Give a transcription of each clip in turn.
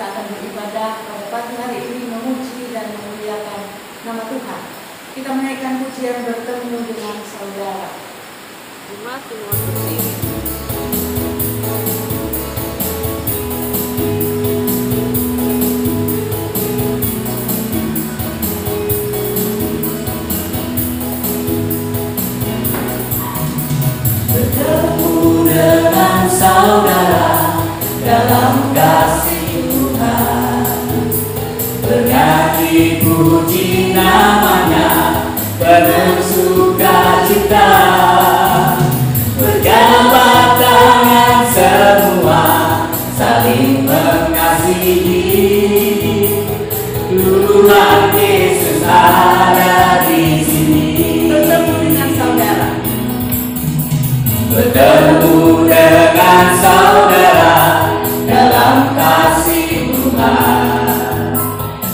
kita akan beribadah pada pagi hari ini, memuji dan memuliakan nama Tuhan. Kita menaikkan pujian bertemu dengan saudara. Terima kasih. Bertemu dengan saudara dalam kasih Tuhan, bernyanyi puji namanya penuh sukacita, berjabat tangan semua saling mengasihi. Tuhan Yesus ada di sini. Bertemu dengan saudara. Bertemu dengan saudara dalam kasih Tuhan,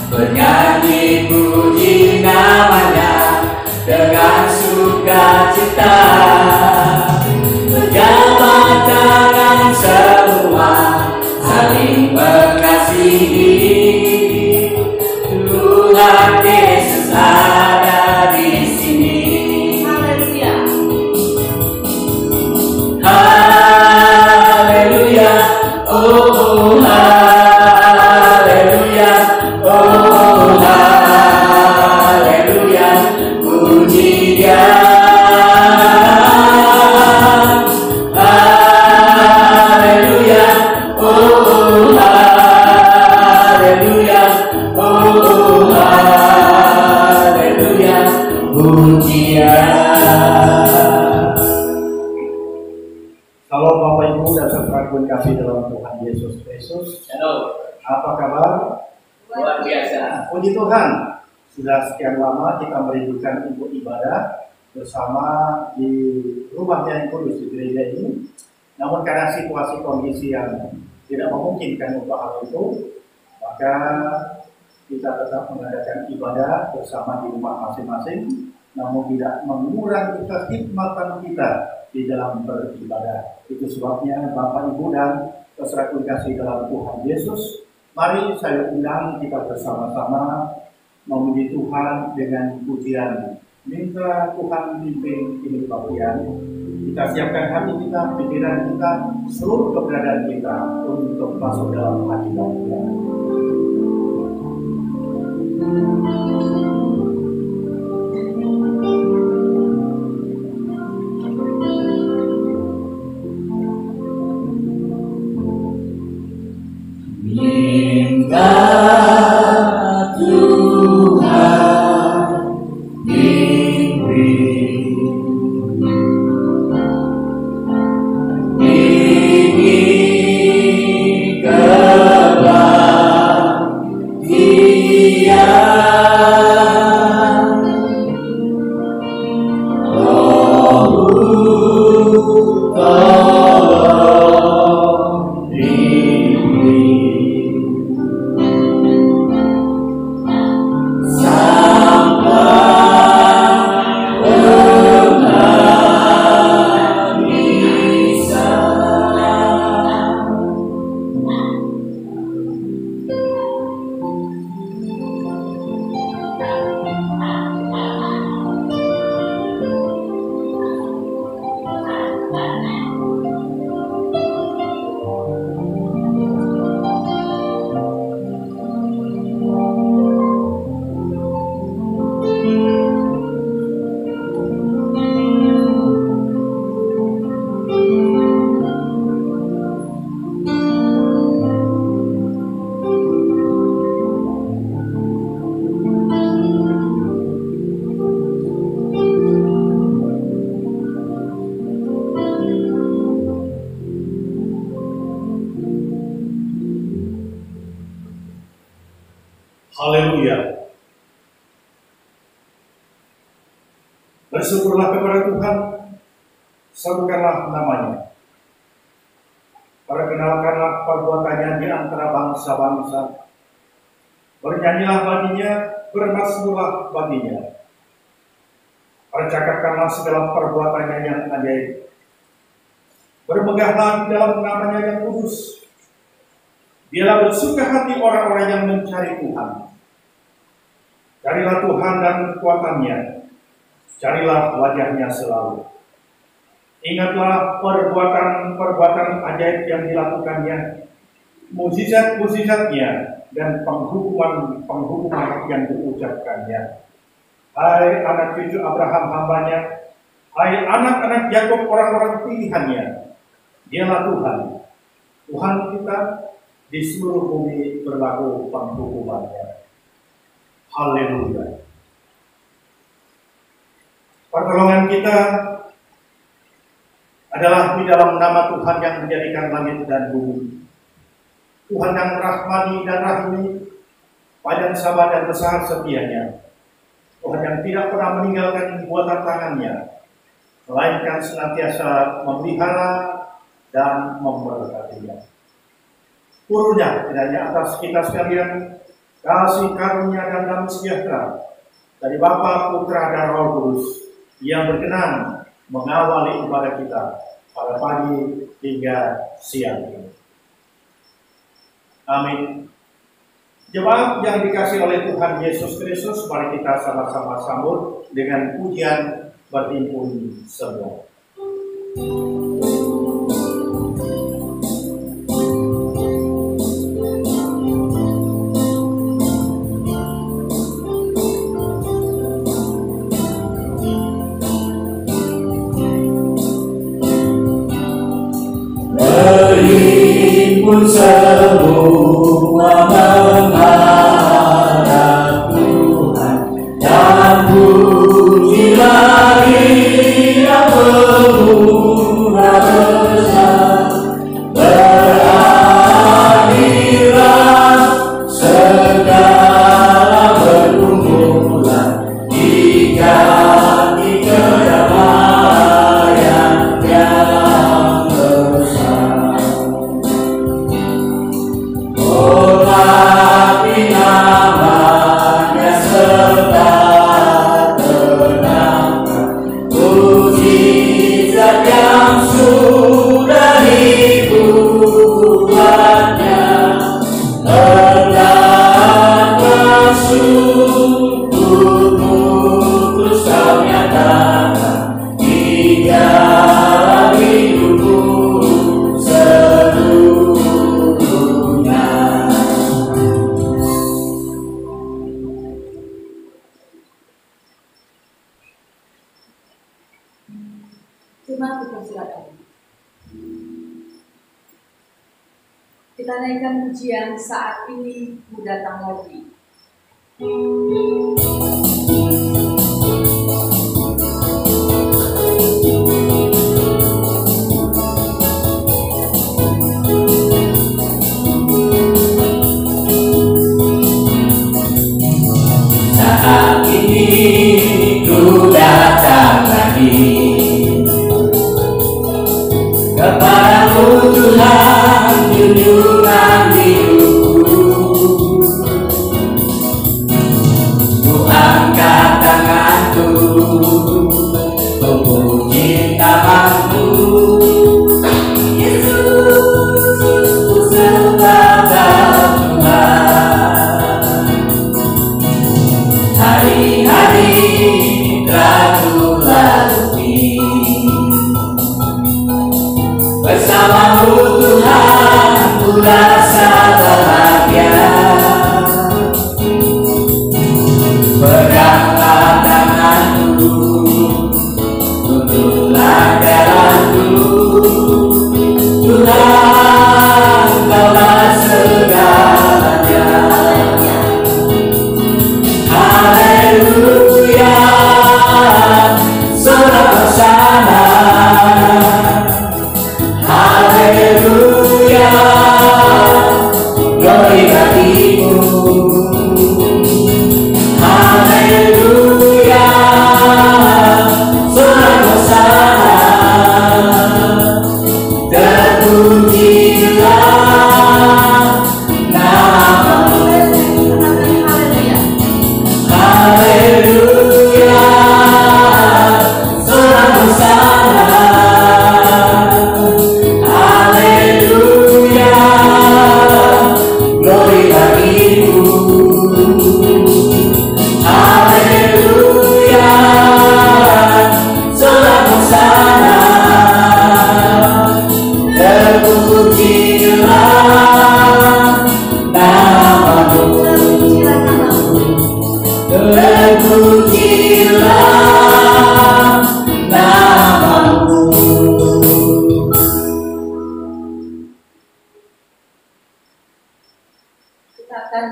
bernyanyi puji namanya dengan sukacita, berjabat tangan semua saling mengasihi. Tuhan Yesus ada di sini. Haleluya. Haleluya, oh haleluya, oh haleluya, puji Dia. Haleluya, oh haleluya, oh haleluya, puji Dia. Halo Bapak Ibu dan saudara kasih dalam Tuhan Yesus Kristus. Halo, Apa kabar? luar biasa. Puji Tuhan, sudah sekian lama kita merindukan untuk ibadah bersama di rumah yang kudus di gereja ini. Namun karena situasi kondisi yang tidak memungkinkan untuk hal itu, maka kita tetap mengadakan ibadah bersama di rumah masing-masing, namun tidak mengurangi kekhidmatan kita di dalam beribadah. Itu sebabnya Bapak Ibu dan saudara kasih dalam Tuhan Yesus, mari saya undang kita bersama-sama memuji Tuhan dengan pujian. Minta Tuhan pimpin ini bagian. Kita siapkan hati kita, pikiran kita, seluruh keberadaan kita untuk masuk dalam hadirat Dia. Minta Tuhan pimpin ini kebaktian. Tolong pimpin sampai pernah bisa. Haleluya. Bersyukurlah kepada Tuhan, serukanlah namanya. Perkenalkanlah perbuatannya di antara bangsa-bangsa. Bernyanyilah baginya, bermasmurlah baginya. Percakapkanlah segala perbuatannya yang ajaib. Bermegahlah di dalam namanya yang kudus. Dialah bersuka hati orang-orang yang mencari Tuhan. Carilah Tuhan dan kekuatannya, carilah wajahnya selalu. Ingatlah perbuatan-perbuatan ajaib yang dilakukannya, mukjizat-mukjizatnya, dan penghukuman yang diucapkannya. Hai anak cucu Abraham hambanya, hai anak-anak Yakub orang-orang pilihannya, dialah Tuhan, Tuhan kita, di seluruh bumi berlaku penghukumannya. Haleluya. Pertolongan kita adalah di dalam nama Tuhan yang menjadikan langit dan bumi. Tuhan yang rahmani dan rahimi, panjang sabar dan besar setianya. Tuhan yang tidak pernah meninggalkan buatan tangannya, melainkan senantiasa memelihara dan memberkatinya. Turunnya kiranya atas kita sekalian kasih karunia dan damai sejahtera dari Bapa, Putra, dan Roh Kudus yang berkenan mengawali ibadah kita pada pagi hingga siang ini. Amin. Jemaat yang dikasihi oleh Tuhan Yesus Kristus, mari kita sama-sama sambut dengan pujian berhimpun semua. Berhimpun semua menghadap Tuhan, dan pujilah Dia pemurah besar. Berhadirat segala pergumulan, diganti kedamaian yang besar. Hormati namanya serta tenangkan mujizat yang sudah dibuatnya. Hendaklah syukurmu terus kau nyatakan di dalam hidupmu seluruhnya. Terima kasih, silakan. Kita naikkan pujian Saat Ini Mu Datang Lagi. Saat ini ku datang lagi kepadamu Tuhan, junjungan hidupku. Ku angkat tangan kita akan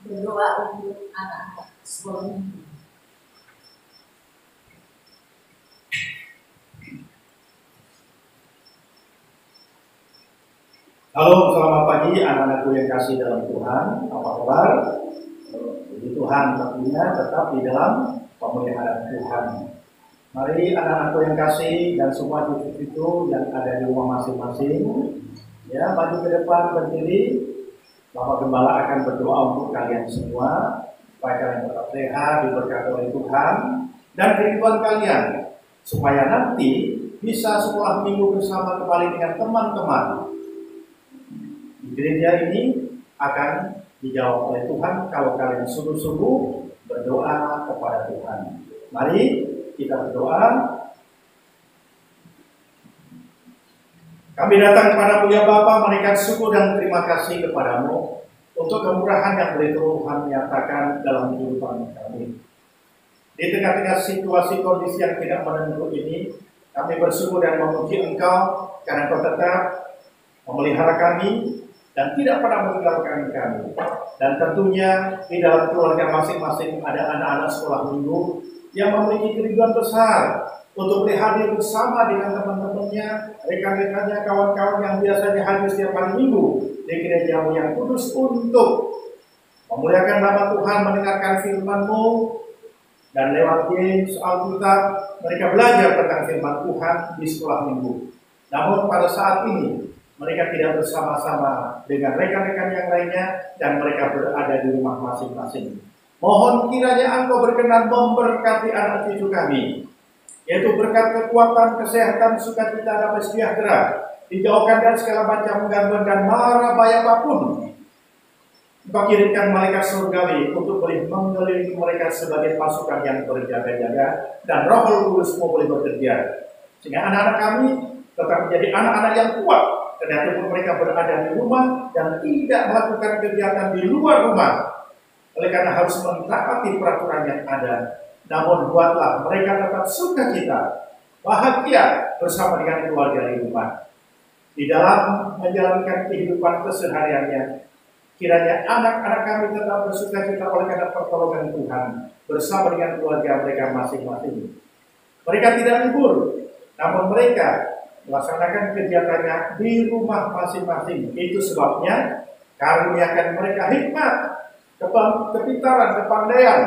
berdoa untuk anak-anak sekolah minggu. Halo, selamat pagi anak-anakku yang kasih dalam Tuhan. Apa kabar? Puji Tuhan tentunya tetap di dalam pemeliharaan Tuhan. Mari anak-anakku yang kasih dan semua cucu-cucu yang ada di rumah masing-masing, ya, maju ke depan berdiri. Bapak Gembala akan berdoa untuk kalian semua supaya kalian tetap sehat, diberkati oleh Tuhan dan kerinduan kalian, supaya nanti bisa sekolah minggu bersama kembali dengan teman-teman. Di gereja ini akan dijawab oleh Tuhan kalau kalian sungguh-sungguh berdoa kepada Tuhan. Mari kita berdoa. Kami datang kepada Punya Bapa, menaikkan syukur dan terima kasih kepadamu untuk kemurahan yang boleh Tuhan nyatakan dalam kehidupan kami. Di tengah-tengah situasi kondisi yang tidak menentu ini, kami bersyukur dan memuji Engkau karena Engkau tetap memelihara kami dan tidak pernah meninggalkan kami. Dan tentunya di dalam keluarga masing-masing ada anak-anak sekolah minggu yang memiliki kerinduan besar untuk hadir bersama dengan teman-temannya, rekan-rekannya, kawan-kawan yang biasanya hadir setiap hari minggu di gereja-Mu yang kudus untuk memuliakan nama Tuhan, mendengarkan firman-Mu, dan lewat games Alkitab mereka belajar tentang firman Tuhan di sekolah minggu. Namun pada saat ini mereka tidak bersama-sama dengan rekan-rekan yang lainnya dan mereka berada di rumah masing-masing. Mohon kiranya Engkau berkenan memberkati anak cucu kami, yaitu berkat kekuatan, kesehatan, sukacita, damai sejahtera, dijauhkan dari segala macam gangguan dan mara bahaya apapun. Engkau kirimkan malaikat surgawi untuk boleh mengelilingi mereka sebagai pasukan yang berjaga-jaga, dan Roh Kudus boleh bekerja sehingga anak-anak kami tetap menjadi anak-anak yang kuat, ketika mereka berada di rumah dan tidak melakukan kegiatan di luar rumah, oleh karena harus mentaati peraturan yang ada. Namun buatlah mereka tetap sukacita, bahagia bersama dengan keluarga di rumah. Di dalam menjalankan kehidupan kesehariannya, kiranya anak-anak kami tetap bersukacita oleh karena pertolongan Tuhan bersama dengan keluarga mereka masing-masing. Mereka tidak libur, namun mereka melaksanakan kegiatannya di rumah masing-masing. Itu sebabnya karuniakan mereka hikmat, kepintaran, kepandaian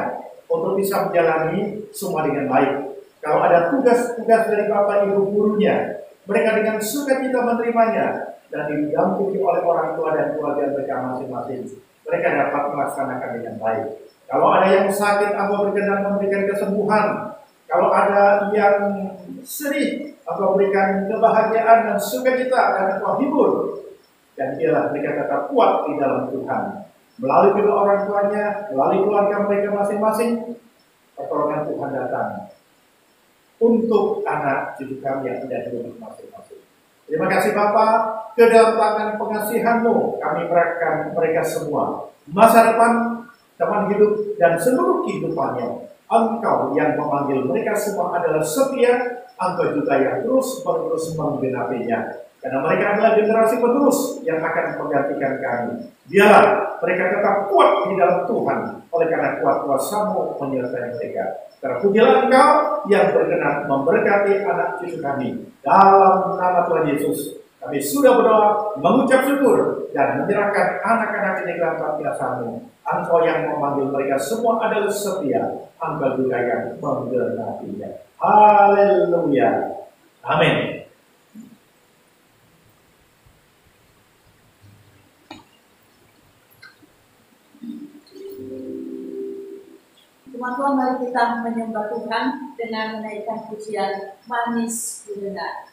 untuk bisa menjalani semua dengan baik. Kalau ada tugas-tugas dari Bapak Ibu gurunya, mereka dengan sukacita menerimanya dan didampingi oleh orang tua dan keluarga mereka masing-masing. Mereka dapat melaksanakan dengan baik. Kalau ada yang sakit, Engkau berkenan memberikan kesembuhan. Kalau ada yang sedih, Engkau berikan kebahagiaan dan sukacita dan Engkau hibur. Dan biarlah mereka tetap kuat di dalam Tuhan. Melalui kedua orang tuanya, melalui keluarga mereka masing-masing, pertolongan Tuhan datang untuk anak cucu kami yang ada di rumah masing-masing. Terima kasih Bapa, ke dalam tangan pengasihan-Mu kami berikan mereka semua. Masa depan, teman hidup, dan seluruh kehidupannya, Engkau yang memanggil mereka semua adalah setia, Engkau juga yang terus-menerus menggenapinya. Karena mereka adalah generasi penerus yang akan menggantikan kami. Biarlah mereka tetap kuat di dalam Tuhan, oleh karena kuat kuasa-Mu menyertai mereka. Terpujilah Engkau yang berkenan memberkati anak cucu kami. Dalam nama Tuhan Yesus, kami sudah berdoa, mengucap syukur, dan menyerahkan anak-anak ini dalam kuasa-Mu. Engkau yang memanggil mereka semua adalah setia, Engkau juga yang menggenapinya. Haleluya. Amin. Teman-teman, mari kita menyembah Tuhan dengan menaikkan pujian Manis Didengar.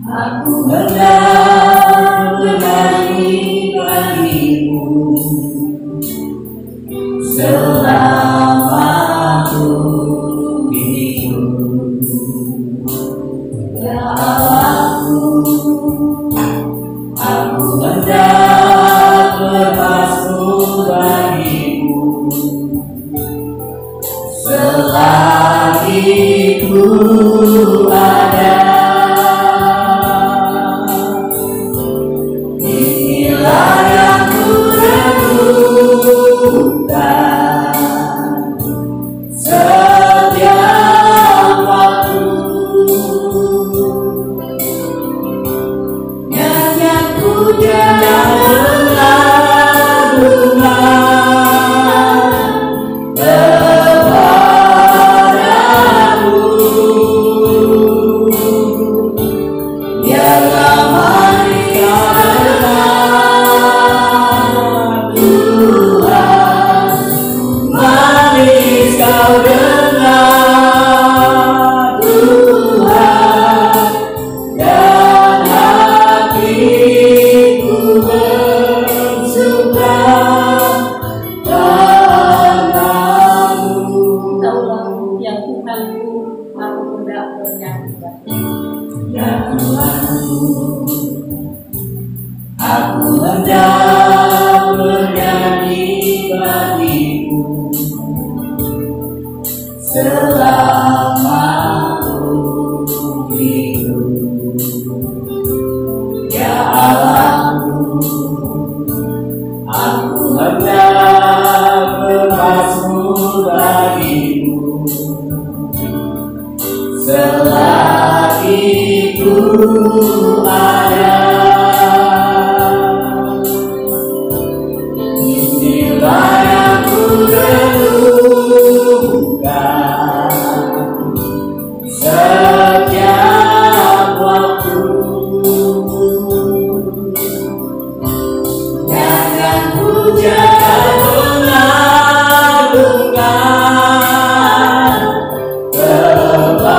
Aku hendak selama aku hidup. Ya Allahku, aku hendak bermasmur bagimu selagi ku ada. Inilah yang ku renungkan setiap waktu. Nyanyian pujian aku hendak bernyanyi bagimu selama aku hidup. Ya Allahku, aku hendak bermasmur bagimu selagi ku ada. Inilah yang ku renungkan setiap waktu. Nyanyian pujian mengagungkan kepadamu.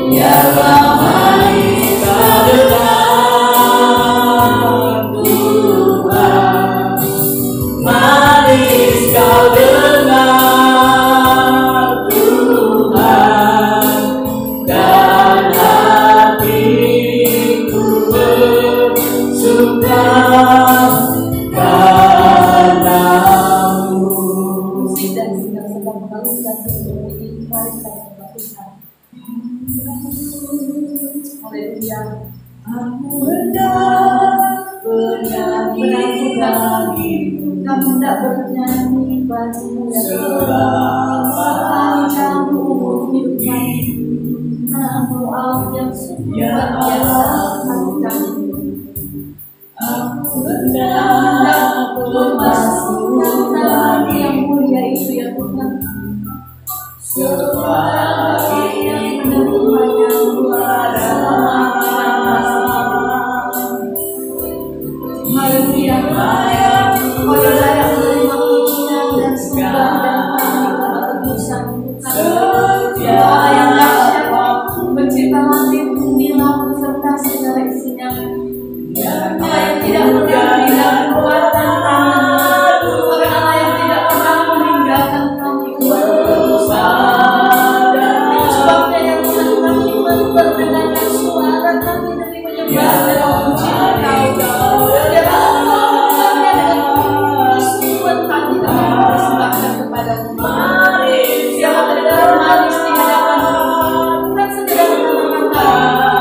Biarlah manis kau dengar Tuhan, manis kau dengar Tuhan, dan hatiku bersuka padamu. Musik dan sedang mengalungkan sesuatu mari kita sembah Tuhan. Haleluya. Aku hendak bernyanyi bagimu Kami hendak bernyanyi bagimu ya selama kamu hidup kami. hidup. Namu Allah yang sungguh Ya biasa kami. Aku hendak bermasmur Nama yang bagimu mulia itu ya Tuhan. selagi Yang ku ada. Haleluya. Oh ya layak menerima pujian dan sembah dan ketegusan Tuhan. Doa yang dahsyat mencipta langit, bumi, laut serta segala isinya. Allah yang tidak pernah tidak kekuatan tangan, Allah yang tidak pernah meninggalkan kami. Itu sebabnya yang Tuhan kami memperdengarkan suara kami demi menyembah dan memuji Engkau. Ya Allah, dengan tulus Tuhan kami mempersembahkan kepada-Mu. Siapa terdengar manis di hadapan-Mu, bukan sekedar kata-kata,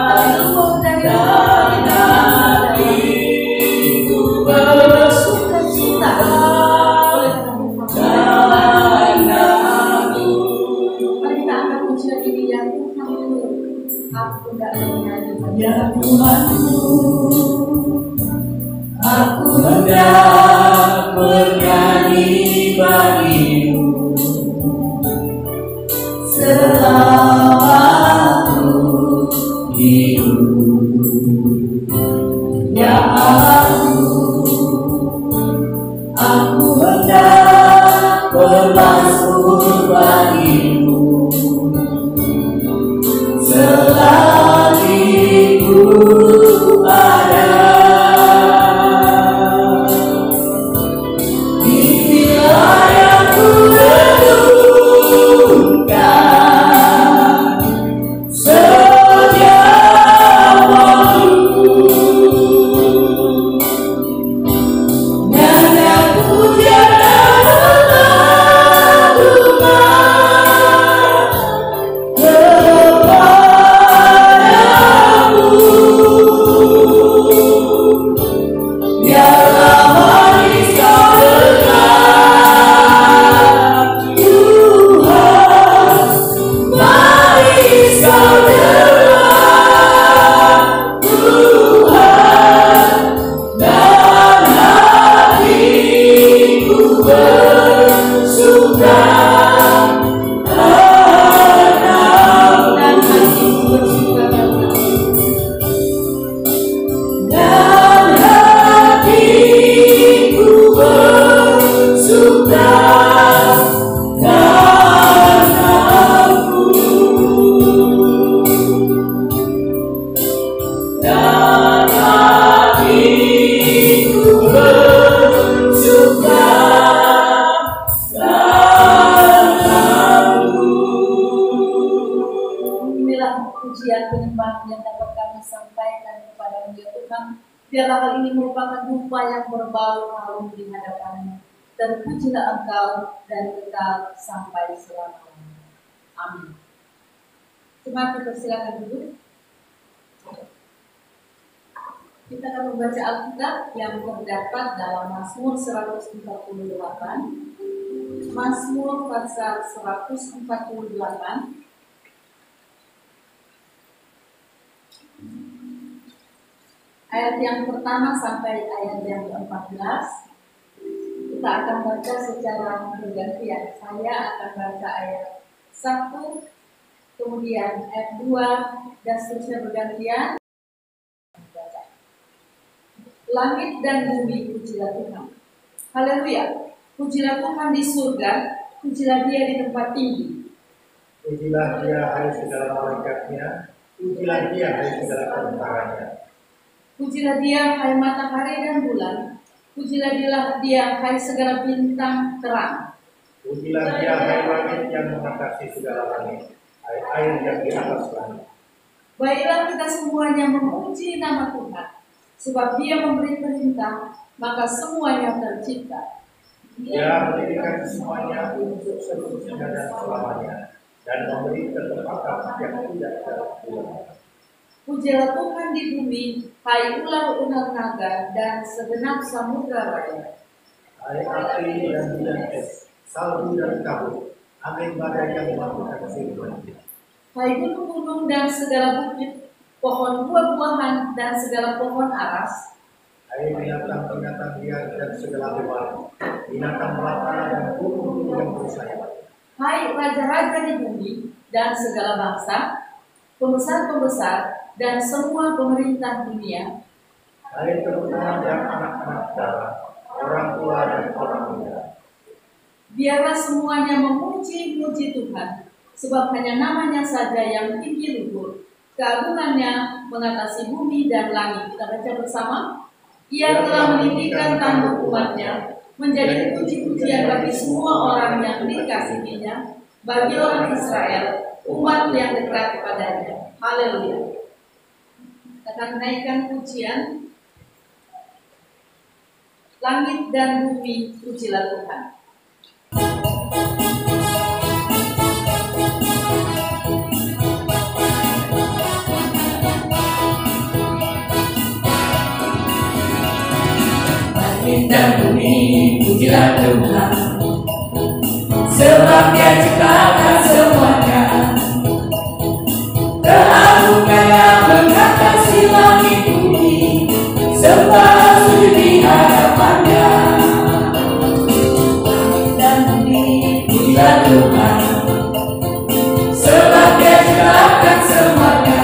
tapi lembut dari hati kami. Bersuka cita oleh kami. Mari kita angkat pujian ini ya Tuhan. Aku tidak bernyanyi Ya Tuhanku, aku hendak bernyanyi bagimu selama aku hidup. Ya Allahku, aku hendak bermasmur bagimu selagi ku Inilah pujian penyembahan yang dapat kami sampaikan kepada Dia Tuhan. Biarlah hal ini merupakan dupa yang berbau harum di hadapan-Mu. Terpujilah Engkau dan kekal sampai selama-lamanya. Amin. Jemaat dipersilakan duduk. Kita akan membaca Alkitab yang terdapat dalam Mazmur 148. Mazmur pasal 148. Ayat yang pertama sampai ayat yang ke-14. Kita akan baca secara bergantian. Saya akan baca ayat 1, kemudian ayat 2, dan seterusnya bergantian. Langit dan bumi, pujilah Tuhan. Haleluya. Pujilah Tuhan di surga, pujilah Dia di tempat tinggi. Pujilah Dia hai segala malaikatnya, pujilah Dia hai segala tentaranya. Pujilah Dia hai matahari dan bulan, pujilah Dia hai segala bintang terang. Pujilah Dia hai langit yang mengatasi segala langit, hai air yang di atas langit. Baiklah kita semuanya memuji nama Tuhan, sebab Dia memberi perintah, maka semuanya tercipta. Dia mendirikan semuanya untuk seterusnya dan selamanya, dan memberi ketepatan yang tidak terpulang. Pujilah Tuhan di bumi, hai ular-ular naga dan segenap samudra raya. Hai api dan hujan es, salju dan kabut, angin badai yang melakukan firman-Nya. Hai gunung-gunung dan segala bukit, pohon buah-buahan dan segala pohon aras. Hai binatang-binatang liar dan segala hewan, binatang melata dan burung-burung yang bersayap. Hai raja-raja di bumi dan segala bangsa, pembesar-pembesar dan semua pemerintah dunia. Hai perempuan dan anak-anak darah, orang tua dan orang muda. Biarlah semuanya memuji-muji Tuhan, sebab hanya namanya saja yang tinggi luhur. Keagungannya mengatasi bumi dan langit. Kita baca bersama. Ia telah meninggikan tanduk umatnya, menjadi puji-pujian bagi semua orang yang dikasihinya, bagi orang Israel, umat yang dekat kepadanya. Haleluya. Kita akan menaikkan pujian. Langit dan bumi, pujilah Tuhan. Langit dan bumi, pujilah Tuhan, sebab Dia ciptakan semuanya. Keagungannya mengatasi langit bumi, sembah sujud di hadapan-Nya. Langit dan bumi, pujilah Tuhan, sebab Dia ciptakan semuanya.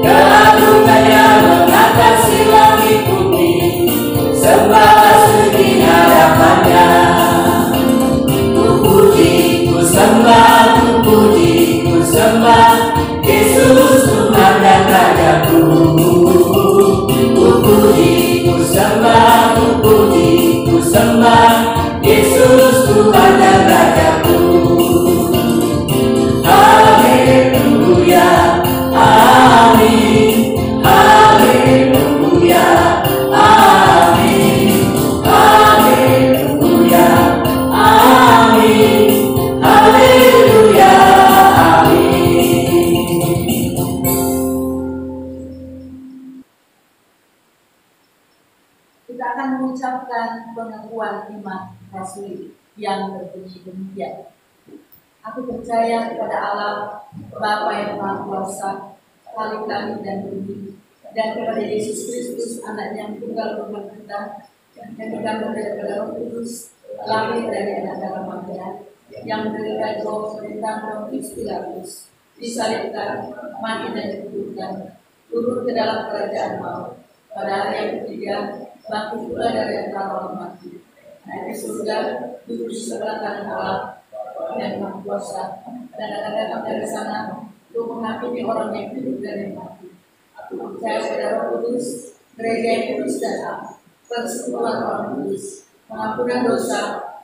Keagungannya mengatasi langit bumi, sembah sujud di hadapan-Nya. Ku puji, ku sembah, ku puji, ku sembah Yesus Tuhan dan Rajaku. Ku puji, ku sembah, ku puji, ku sembah Yesus Tuhan dan Rajaku. Haleluya, amin. Haleluya, amin. Haleluya, amin. Haleluya, amin. Kita akan mengucapkan pengakuan iman rasuli yang berbunyi demikian. Aku percaya kepada Allah, Bapa yang Maha Kuasa, Khalik langit dan bumi, dan kepada Yesus Kristus, Anak yang tunggal Tuhan kita, yang dikandung daripada Roh Kudus, lahir dari anak darah Maria, yang menderita jauh perintah Pontius Pilatus, disalibkan, mati dan dikuburkan, turun ke dalam kerajaan maut. Pada hari yang ketiga, bangkit pula dari antara orang mati, naik ke surga, duduk di sebelah kanan Allah yang Maha Kuasa, dan akan datang dari sana untuk menghakimi orang yang hidup dan yang mati. Aku percaya pada Roh Kudus, gereja yang kudus dan am, persekutuan orang kudus, pengampunan dosa,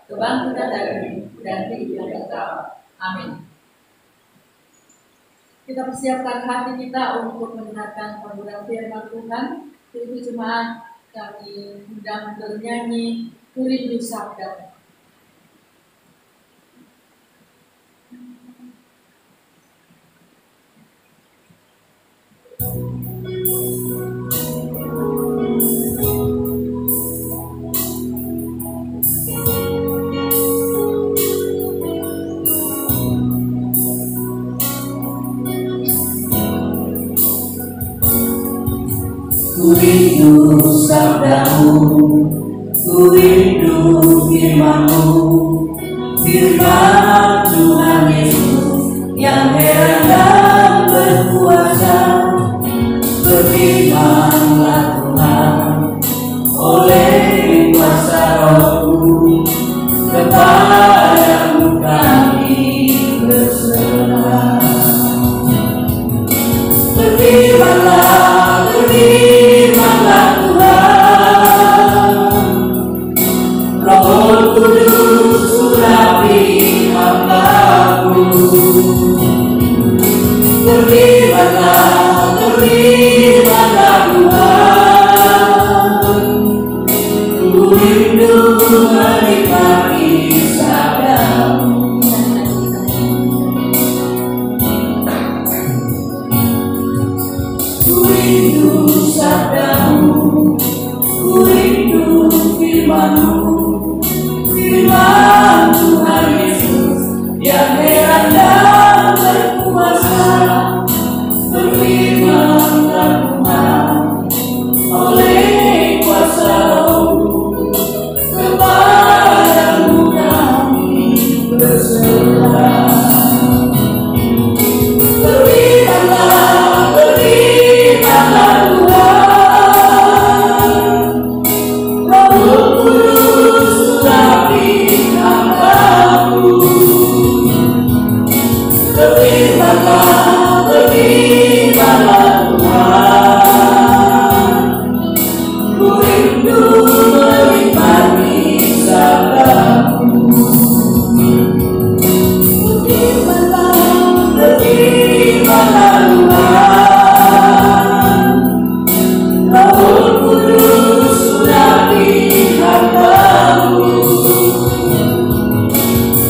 kebangkitan dari dan hidup yang kekal. Amin. kita persiapkan hati kita untuk mendengarkan pembukaan firman Tuhan. Itu cuma kami undang bernyanyi Kurindu Sabda. Kurindu sabdamu, kurindu firman-Mu, firman Tuhan Yesus yang heran dan berkuasa. Berfirmanlah Tuhan oleh kuasa Roh-Mu, kepadamu kami berserah. Berfirmanlah, berfirmanlah Tuhan, Roh Kudus urapi hamba-Mu. Berfirmanlah, berfirmanlah Tuhan, ku rindu menikmati sabda-Mu. Ku rindu sabda-Mu, ku rindu firman-Mu, firman Tuhan Yesus yang heran dan berkuasa. Berfirmanlah Tuhan oleh kuasa Roh-Mu, kepadamu kami berserah. Berfirmanlah, berfirmanlah Tuhan, Roh Kudus urapi hamba-Mu. Berfirmanlah, berfirmanlah Tuhan, ku rindu menikmati sabda-Mu. Berfirmanlah, berfirmanlah Tuhan, Roh Kudus urapi hamba-Mu.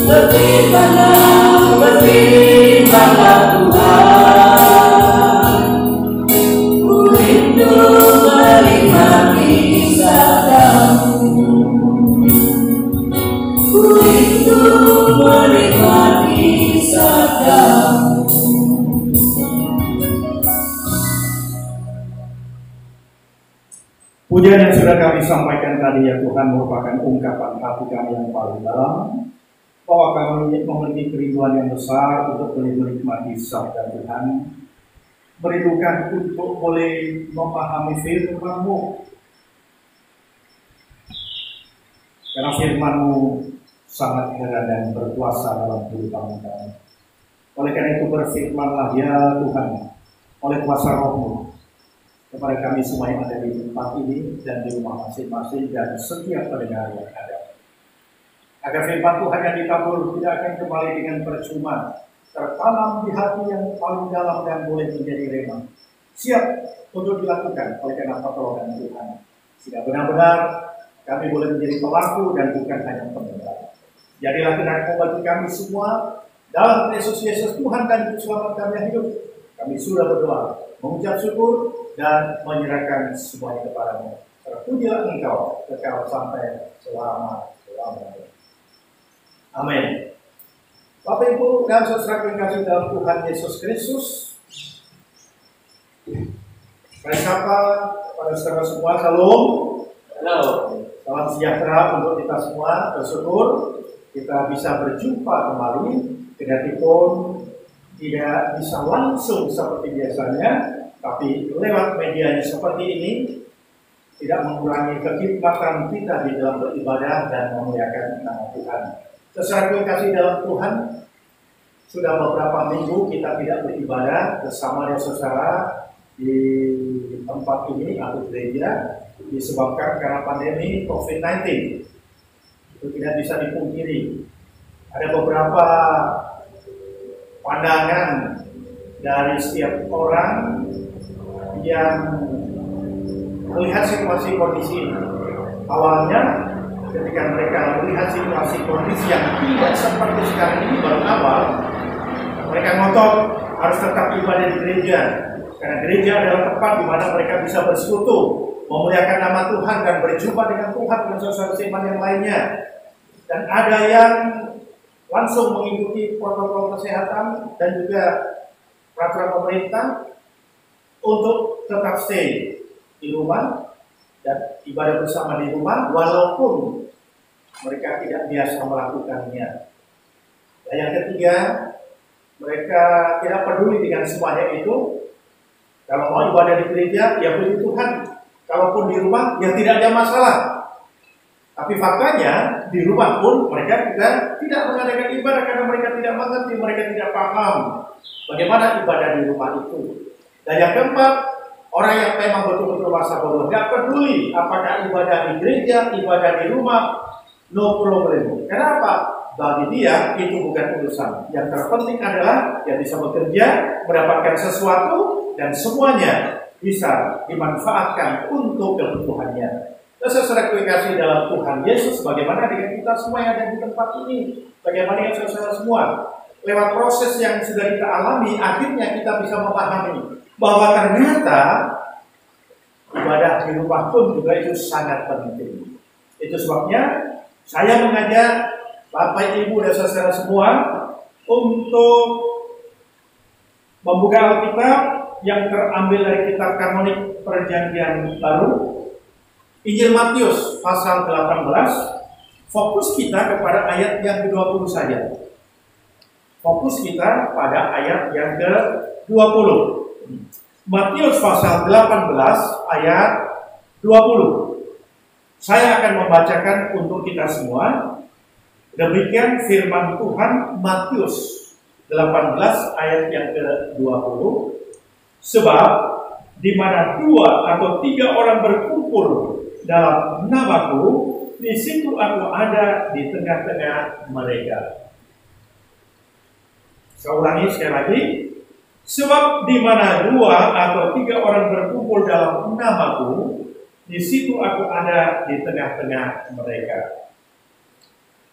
Berfirmanlah, berfirmanlah Tuhan, ku rindu menikmati sabda-Mu. Ku rindu menikmati sabda-Mu. Pujian yang sudah kami sampaikan tadi ya Tuhan merupakan ungkapan hati kami yang paling dalam, bahwa kami memiliki kerinduan yang besar untuk boleh menikmati sabda Tuhan, merindukan untuk boleh memahami firman-Mu, karena firman-Mu sangat heran dan berkuasa dalam kehidupan kami. Oleh karena itu berfirmanlah ya Tuhan oleh kuasa Roh-Mu kepada kami semua yang ada di tempat ini dan di rumah masing-masing dan setiap pendengar yang ada, agar firman Tuhan yang ditabur tidak akan kembali dengan percuma, tertanam di hati yang paling dalam dan boleh menjadi rema, siap untuk dilakukan oleh karena pertolongan Tuhan, sehingga benar-benar kami boleh menjadi pelaku dan bukan hanya pendengar. Jadilah kehendak-Mu bagi kami semua dalam Yesus Tuhan dan Selamat kami yang hidup. Kami sudah berdoa, mengucap syukur dan menyerahkan semuanya kepada-Mu. Terpujilah Engkau kekal sampai selama-lamanya. Amin. Bapak Ibu dan saudara yang kasih dalam Tuhan Yesus Kristus, saya sapa pada saudara semua, salam. Halo. Salam sejahtera untuk kita semua. Bersyukur kita bisa berjumpa kembali, kedatipun tidak bisa langsung seperti biasanya, tapi lewat media seperti ini tidak mengurangi kekhidmatan kita di dalam beribadah dan memuliakan nama Tuhan. Sesuai kasih dalam Tuhan, sudah beberapa minggu kita tidak beribadah bersama dengan saudara di tempat ini atau gereja, disebabkan karena pandemi COVID-19. Itu tidak bisa dipungkiri. Ada beberapa pandangan dari setiap orang yang melihat situasi kondisi ini. Awalnya ketika mereka melihat situasi kondisi yang tidak seperti sekarang ini baru awal, mereka ngotot harus tetap ibadah di gereja, karena gereja adalah tempat di mana mereka bisa bersekutu, memuliakan nama Tuhan dan berjumpa dengan Tuhan dan saudara seiman yang lainnya. Dan ada yang langsung mengikuti protokol kesehatan dan juga peraturan pemerintah untuk tetap stay di rumah dan ibadah bersama di rumah walaupun mereka tidak biasa melakukannya. Dan yang ketiga, mereka tidak peduli dengan semuanya itu. Kalau mau ibadah di gereja, ya puji Tuhan. Kalaupun di rumah, ya tidak ada masalah. Tapi faktanya di rumah pun mereka juga tidak mengadakan ibadah karena mereka tidak mengerti, mereka tidak paham bagaimana ibadah di rumah itu. Dan yang keempat, orang yang memang betul-betul masa bodoh, tidak peduli apakah ibadah di gereja, ibadah di rumah, no problem. Kenapa? Bagi dia itu bukan urusan. Yang terpenting adalah dia bisa bekerja, mendapatkan sesuatu, dan semuanya bisa dimanfaatkan untuk kebutuhannya. Saudara kasih dalam Tuhan Yesus, bagaimana dengan kita semua yang ada di tempat ini? Bagaimana dengan saudara semua? Lewat proses yang sudah kita alami, akhirnya kita bisa memahami bahwa ternyata ibadah di rumah pun juga itu sangat penting. Itu sebabnya saya mengajak Bapak, Ibu, dan saudara semua untuk membuka Alkitab yang terambil dari kitab kanonik Perjanjian Baru, Injil Matius pasal 18. Fokus kita kepada ayat yang ke-20 saja. Fokus kita pada ayat yang ke-20. Matius pasal 18 ayat 20. Saya akan membacakan untuk kita semua. Demikian firman Tuhan, Matius 18 ayat yang ke-20. Sebab di mana 2 atau 3 orang berkumpul dalam namaku, di situ aku ada di tengah-tengah mereka. Saya ulangi sekali lagi. Sebab di mana 2 atau 3 orang berkumpul dalam namaku, di situ aku ada di tengah-tengah mereka.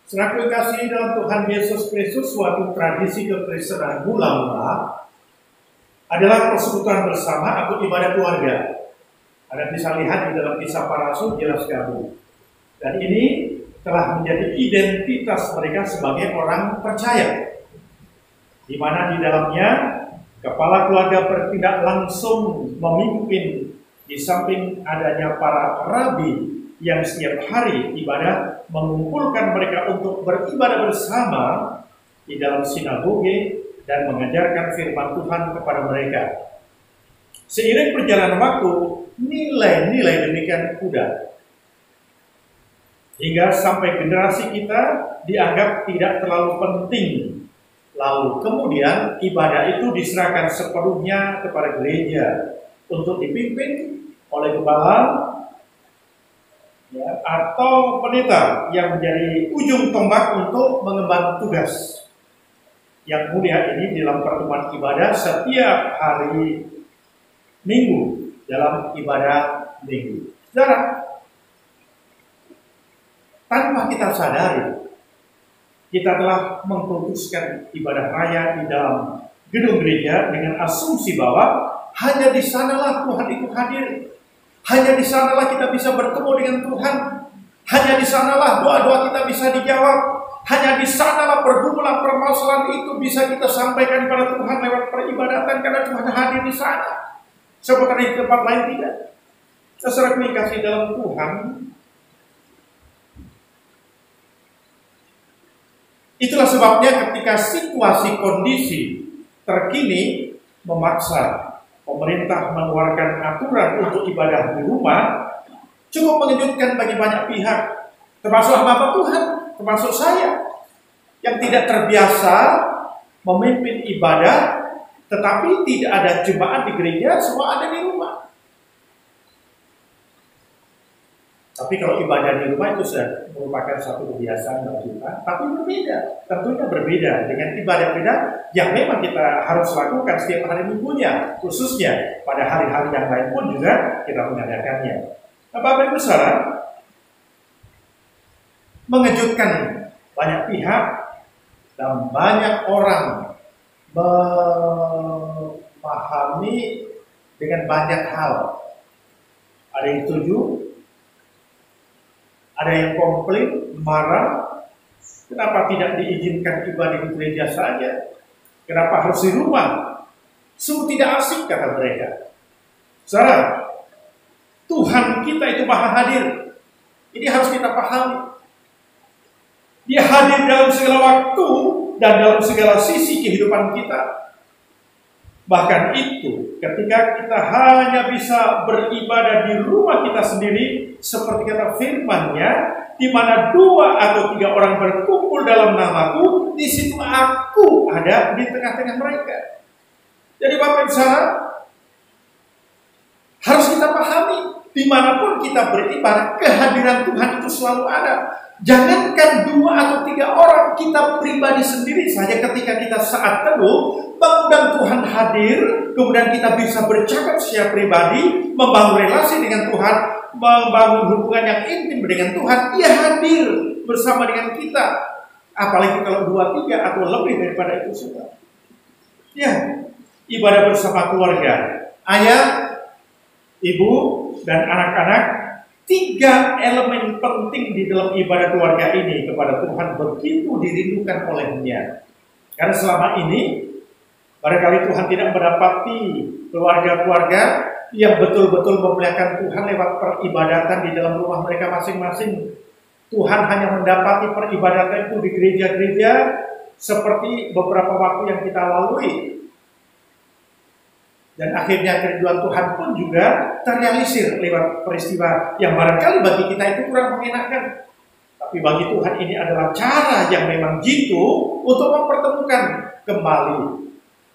Saudara kasih dalam Tuhan Yesus Kristus, suatu tradisi kekristenan mula-mula adalah persekutuan bersama atau ibadah keluarga. Anda bisa lihat di dalam Kisah Para Rasul jelas sekali. Dan ini telah menjadi identitas mereka sebagai orang percaya, di mana di dalamnya kepala keluarga bertindak langsung memimpin di samping adanya para rabi yang setiap hari ibadah mengumpulkan mereka untuk beribadah bersama di dalam sinagoge dan mengajarkan firman Tuhan kepada mereka. Seiring perjalanan waktu, nilai-nilai demikian pudar. Hingga sampai generasi kita dianggap tidak terlalu penting. Lalu kemudian ibadah itu diserahkan sepenuhnya kepada gereja untuk dipimpin oleh gembala ya, atau pendeta yang menjadi ujung tombak untuk mengemban tugas yang mulia ini dalam pertemuan ibadah setiap hari Minggu, dalam ibadah Minggu. Saudara, tanpa kita sadari, kita telah mengkultuskan ibadah raya di dalam gedung gereja dengan asumsi bahwa hanya di sanalah Tuhan itu hadir. Hanya di sanalah kita bisa bertemu dengan Tuhan. Hanya di sanalah doa-doa kita bisa dijawab. Hanya di sanalah pergumulan permasalahan itu bisa kita sampaikan kepada Tuhan lewat peribadatan karena Tuhan hadir di sana. Seperti di tempat lain tidak. Sesuai kasih dalam Tuhan. Itulah sebabnya ketika situasi kondisi terkini memaksa pemerintah mengeluarkan aturan untuk ibadah di rumah, cukup mengejutkan bagi banyak pihak, termasuk hamba Tuhan, termasuk saya, yang tidak terbiasa memimpin ibadah, tetapi tidak ada jemaat di gereja, semua ada di rumah. Tapi kalau ibadah di rumah itu sudah merupakan satu kebiasaan bagi kita, tapi berbeda, tentunya berbeda dengan ibadah-ibadah yang memang kita harus lakukan setiap hari minggunya, khususnya pada hari-hari yang lain pun juga kita mengadakannya. Nah, Bapak Ibu Saudara, mengejutkan banyak pihak dan banyak orang memahami dengan banyak hal. Ada yang setuju, ada yang komplain, marah. Kenapa tidak diizinkan ibadah di gereja saja? Kenapa harus di rumah? Sungguh tidak asik, kata mereka. Saudara, Tuhan kita itu Maha Hadir. Ini harus kita pahami. Dia hadir dalam segala waktu dan dalam segala sisi kehidupan kita. Bahkan itu, ketika kita hanya bisa beribadah di rumah kita sendiri, seperti kata firman-Nya, di mana 2 atau 3 orang berkumpul dalam namaku, di situ aku ada di tengah-tengah mereka. Jadi Bapak Ibu Saudara, harus kita pahami, dimanapun kita beribadah, kehadiran Tuhan itu selalu ada. Jangankan 2 atau 3 orang, kita pribadi sendiri saja ketika kita saat teduh, mengundang Tuhan hadir, kemudian kita bisa bercakap secara pribadi, membangun relasi dengan Tuhan, membangun hubungan yang intim dengan Tuhan. Dia hadir bersama dengan kita. Apalagi kalau 2, 3 atau lebih daripada itu sudah. Ya, ibadah bersama keluarga, ayah, ibu, dan anak-anak. 3 elemen penting di dalam ibadah keluarga ini kepada Tuhan begitu dirindukan olehnya. Karena selama ini barangkali Tuhan tidak mendapati keluarga-keluarga yang betul-betul memuliakan Tuhan lewat peribadatan di dalam rumah mereka masing-masing. Tuhan hanya mendapati peribadatan itu di gereja-gereja seperti beberapa waktu yang kita lalui. Dan akhirnya kerinduan Tuhan pun juga terrealisir lewat peristiwa yang barangkali bagi kita itu kurang mengenakan. Tapi bagi Tuhan ini adalah cara yang memang jitu untuk mempertemukan kembali,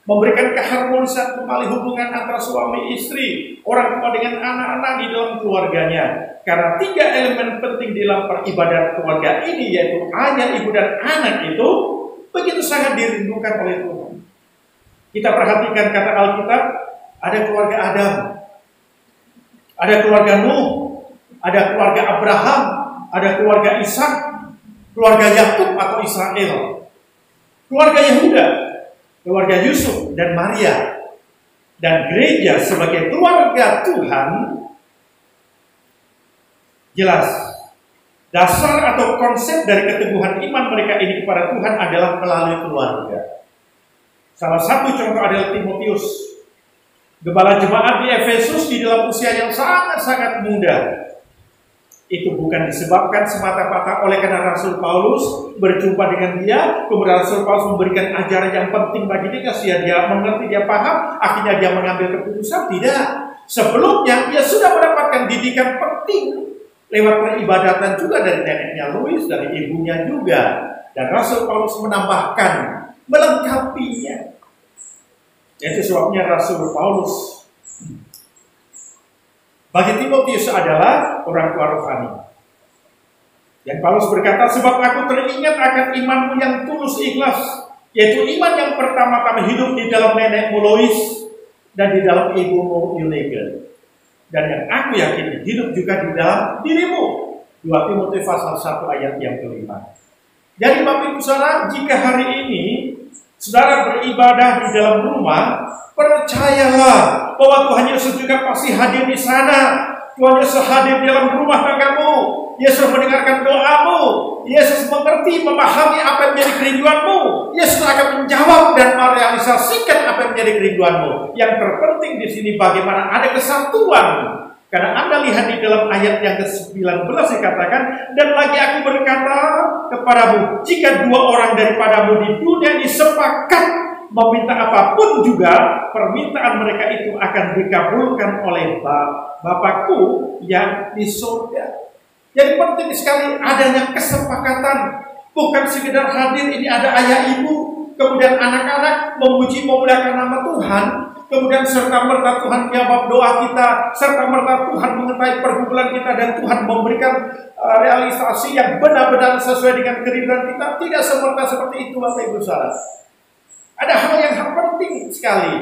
memberikan keharmonisan kembali hubungan antara suami istri, orang tua dengan anak-anak di dalam keluarganya. Karena 3 elemen penting di dalam peribadatan keluarga ini, yaitu ayah, ibu, dan anak itu begitu sangat dirindukan oleh Tuhan. Kita perhatikan kata Alkitab, ada keluarga Adam, ada keluarga Nuh, ada keluarga Abraham, ada keluarga Ishak, keluarga Yakub atau Israel, keluarga Yehuda, keluarga Yusuf dan Maria. Dan gereja sebagai keluarga Tuhan, jelas dasar atau konsep dari keteguhan iman mereka ini kepada Tuhan adalah melalui keluarga. Salah satu contoh adalah Timotius, gembala jemaat di Efesus di dalam usia yang sangat-sangat muda. Itu bukan disebabkan semata-mata oleh karena Rasul Paulus berjumpa dengan dia, kemudian Rasul Paulus memberikan ajaran yang penting bagi dia, sehingga dia mengerti, dia paham, akhirnya dia mengambil keputusan. Tidak. Sebelumnya dia sudah mendapatkan didikan penting lewat peribadatan juga dari neneknya Louis, dari ibunya juga. Dan Rasul Paulus menambahkan, melengkapinya. Itu sebabnya Rasul Paulus bagi Timotius adalah orang tua rohani. Dan Paulus berkata, sebab aku teringat akan imanmu yang tulus ikhlas, yaitu iman yang pertama-tama hidup di dalam nenekmu Lois dan di dalam ibumu Eunike, dan yang aku yakin hidup juga di dalam dirimu. 2 Timotius pasal 1 ayat yang kelima. Jadi Bapak Ibu Saudara, jika hari ini saudara beribadah di dalam rumah, percayalah bahwa Tuhan Yesus juga pasti hadir di sana. Tuhan Yesus hadir di dalam rumah tanggamu. Yesus mendengarkan doamu. Yesus mengerti, memahami apa yang menjadi kerinduanmu. Yesus akan menjawab dan merealisasikan apa yang menjadi kerinduanmu. Yang terpenting di sini bagaimana ada kesatuan. Karena Anda lihat di dalam ayat yang ke-19 dikatakan, dan lagi aku berkata kepadamu, jika 2 orang daripadamu di dunia ini sepakat meminta apapun juga, permintaan mereka itu akan dikabulkan oleh Bapakku yang di surga. Jadi penting sekali adanya kesepakatan, bukan sekedar hadir ini ada ayah ibu, kemudian anak-anak memuji memuliakan nama Tuhan, kemudian serta-merta Tuhan jawab doa kita, serta-merta Tuhan mengetahui pergumulan kita, dan Tuhan memberikan realisasi yang benar-benar sesuai dengan kerinduan kita. Tidak serta seperti itu, Bapak Ibu Saudara. Ada hal yang penting sekali.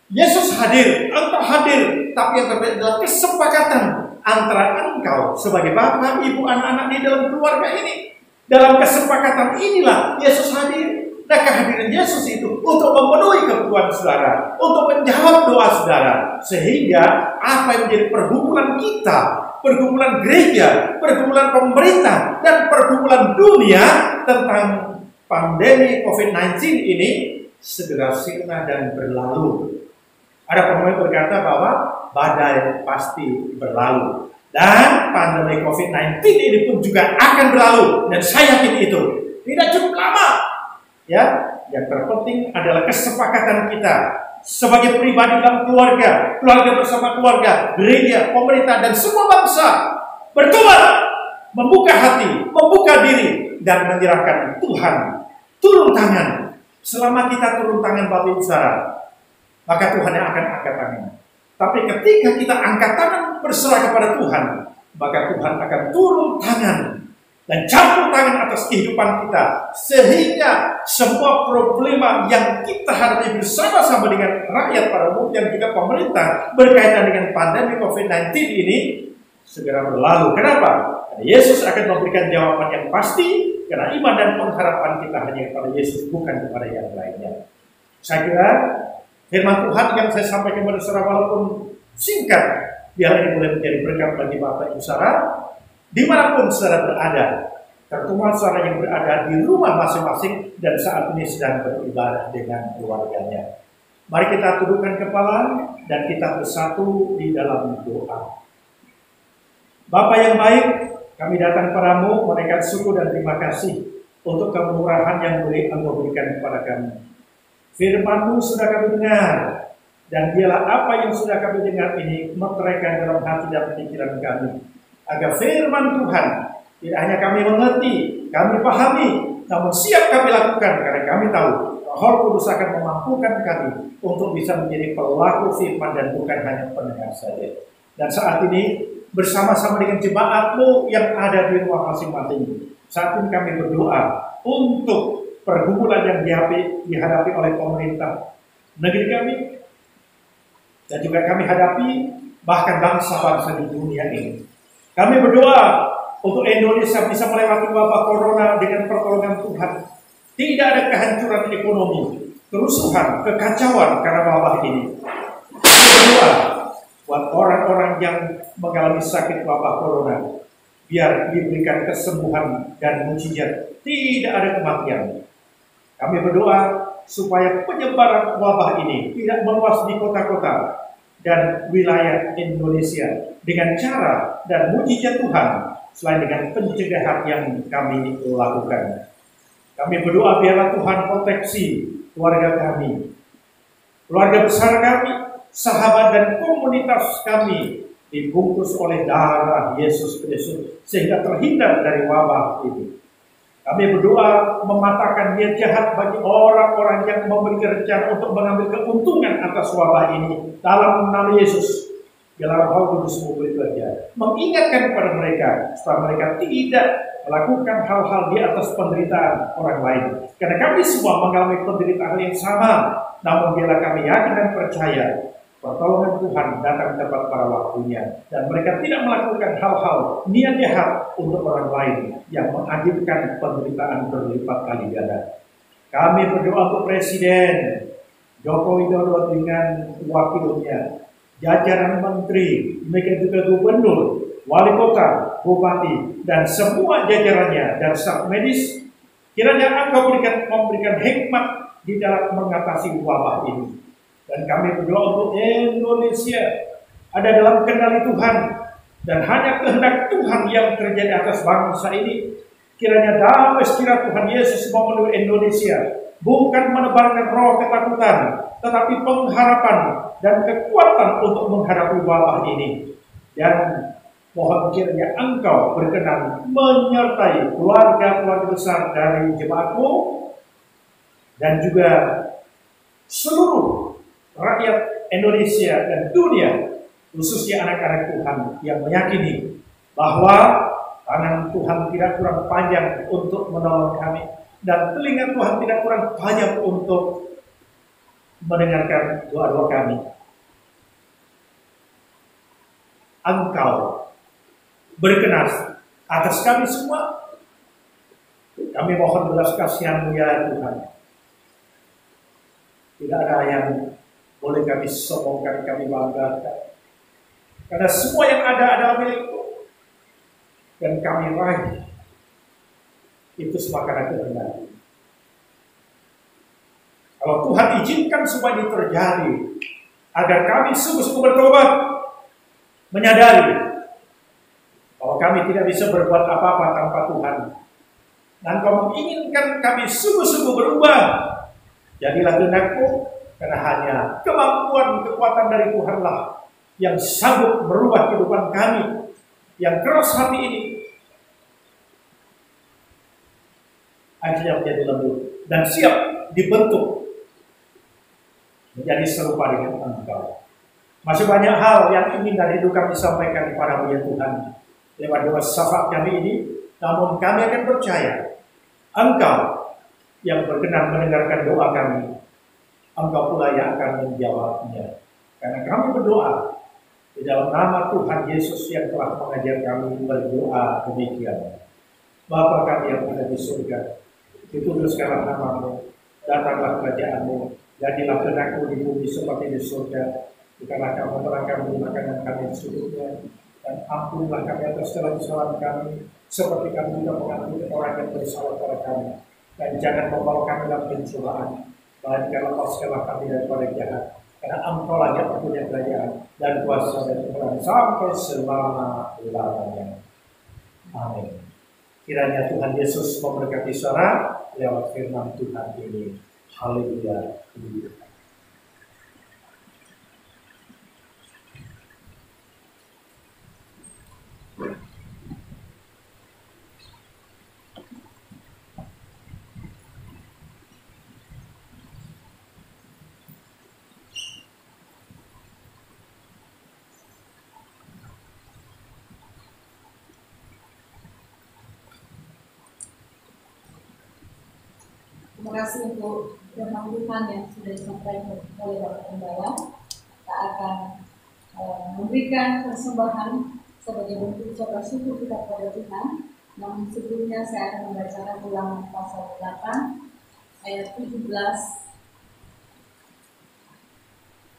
Yesus hadir, engkau hadir, tapi yang terbaik adalah kesepakatan antara engkau sebagai bapak, ibu, anak-anak di dalam keluarga ini. Dalam kesepakatan inilah Yesus hadir. Nah, kehadiran Yesus itu untuk memenuhi kebutuhan saudara, untuk menjawab doa saudara, sehingga apa yang menjadi pergumulan kita, pergumulan gereja, pergumulan pemerintah, dan pergumulan dunia tentang pandemi COVID-19 ini segera sirna dan berlalu. Ada pemain berkata bahwa badai pasti berlalu, dan pandemi COVID-19 ini pun juga akan berlalu, dan saya yakin itu tidak cukup lama. Ya, yang terpenting adalah kesepakatan kita sebagai pribadi dalam keluarga, keluarga bersama keluarga, gereja, pemerintah, dan semua bangsa bertobat, membuka hati, membuka diri, dan menyerahkan Tuhan. Turun tangan. Selama kita turun tangan, Bapak Ibu Saudara, maka Tuhan yang akan angkat tangan. Tapi ketika kita angkat tangan berserah kepada Tuhan, maka Tuhan akan turun tangan dan campur tangan atas kehidupan kita, sehingga semua problema yang kita hadapi bersama-sama dengan rakyat pada umumnya dan juga pemerintah berkaitan dengan pandemi COVID-19 ini segera berlalu. Kenapa? Karena Yesus akan memberikan jawaban yang pasti, karena iman dan pengharapan kita hanya kepada Yesus, bukan kepada yang lainnya. Saya kira firman Tuhan yang saya sampaikan kepada saudara, walaupun singkat, biar ini boleh menjadi berkat bagi Bapak Ibu Saudara dimanapun saudara berada, terutama saudara yang berada di rumah masing-masing dan saat ini sedang beribadah dengan keluarganya. Mari kita tundukkan kepala dan kita bersatu di dalam doa. Bapa yang baik, kami datang padamu menaikkan syukur dan terima kasih untuk kemurahan yang Engkau berikan kepada kami. Firman-Mu sudah kami dengar, dan biarlah apa yang sudah kami dengar ini meteraikan dalam hati dan pikiran kami, agar firman Tuhan tidak hanya kami mengerti, kami pahami, namun siap kami lakukan, karena kami tahu Roh Kudus akan memampukan kami untuk bisa menjadi pelaku firman dan bukan hanya pendengar saja. Dan saat ini bersama-sama dengan jemaat-Mu yang ada di rumah masing-masing, saat ini kami berdoa untuk pergumulan yang dihadapi oleh pemerintah negeri kami, dan juga kami hadapi bahkan bangsa-bangsa di dunia ini. Kami berdoa untuk Indonesia bisa melewati wabah corona dengan pertolongan Tuhan. Tidak ada kehancuran ekonomi, kerusuhan, kekacauan karena wabah ini. Kami berdoa buat orang-orang yang mengalami sakit wabah corona, biar diberikan kesembuhan dan mujizat, tidak ada kematian. Kami berdoa supaya penyebaran wabah ini tidak meluas di kota-kota dan wilayah Indonesia dengan cara dan mujizat Tuhan selain dengan pencegahan yang kami lakukan. Kami berdoa biarlah Tuhan proteksi keluarga kami, keluarga besar kami, sahabat dan komunitas kami dibungkus oleh darah Yesus Kristus sehingga terhindar dari wabah ini. Kami berdoa mematahkan niat jahat bagi orang-orang yang memiliki rencana untuk mengambil keuntungan atas wabah ini dalam nama Yesus. Biarlah Roh Kudus bekerja, mengingatkan kepada mereka supaya mereka tidak melakukan hal-hal di atas penderitaan orang lain. Karena kami semua mengalami penderitaan yang sama, namun biarlah kami yakin dan percaya pertolongan Tuhan datang tepat pada waktunya, dan mereka tidak melakukan hal-hal niat jahat untuk orang lain yang mengakibatkan penderitaan berlipat kali ganda. Kami berdoa untuk Presiden Joko Widodo dengan wakilnya, jajaran menteri, mereka juga gubernur, wali kota, bupati, dan semua jajarannya dan staf medis. Kiranya Engkau memberikan hikmat di dalam mengatasi wabah ini. Dan kami berdoa untuk Indonesia ada dalam kendali Tuhan, dan hanya kehendak Tuhan yang terjadi atas bangsa ini. Kiranya damai sejahtera Tuhan Yesus memenuhi Indonesia, bukan menebarkan roh ketakutan, tetapi pengharapan dan kekuatan untuk menghadapi wabah ini. Dan mohon kiranya Engkau berkenan menyertai keluarga-keluarga besar dari jemaat-Mu dan juga seluruh rakyat Indonesia dan dunia, khususnya anak-anak Tuhan yang meyakini bahwa tangan Tuhan tidak kurang panjang untuk menolong kami, dan telinga Tuhan tidak kurang panjang untuk mendengarkan doa-doa kami. Engkau berkenan atas kami semua. Kami mohon belas kasihan-Mu ya Tuhan. Tidak ada yang boleh kami sombongkan, kami banggakan. Karena semua yang ada adalah milik-Mu. Dan kami raih itu sebagai kebenaran. Kalau Tuhan izinkan semua ini terjadi, agar kami sungguh-sungguh bertobat, menyadari bahwa kami tidak bisa berbuat apa-apa tanpa Tuhan, dan Kau menginginkan kami sungguh-sungguh berubah, jadilah kehendak-Mu, karena hanya kemampuan kekuatan dari Tuhanlah yang sanggup merubah kehidupan kami yang keras hati ini akhirnya menjadi lembut dan siap dibentuk menjadi serupa dengan Engkau. Masih banyak hal yang ingin dari hidup kami sampaikan kepada-Mu ya Tuhan lewat doa syafaat kami ini, namun kami akan percaya Engkau yang berkenan mendengarkan doa kami, Engkau pula yang akan menjawabnya. Karena kami berdoa di dalam nama Tuhan Yesus yang telah mengajar kami berdoa demikian. Bapa kami yang ada di surga, dikuduskanlah nama-Mu, datanglah kerajaan-Mu, jadilah kehendak-Mu di bumi seperti di surga. Berikanlah kami kami makanan kami secukupnya, dan ampunilah kami atas segala kesalahan kami, seperti kami juga mengampuni orang yang bersalah kepada kami. Dan jangan membawa kami dalam pencobaan, melainkan lepaskanlah kami daripada jahat. Karena Engkau-lah yang punya kerajaan dan kuasa dan kemuliaan sampai selama-lamanya. Amin. Kiranya Tuhan Yesus memberkati saudara lewat firman Tuhan ini. Haleluya. Terima kasih untuk firman Tuhan yang sudah disampaikan oleh Bapak Pembala. Kita akan memberikan persembahan sebagai bentuk ucapan syukur kita kepada Tuhan. Namun sebelumnya saya akan membacakan Ulangan pasal 8 ayat 17.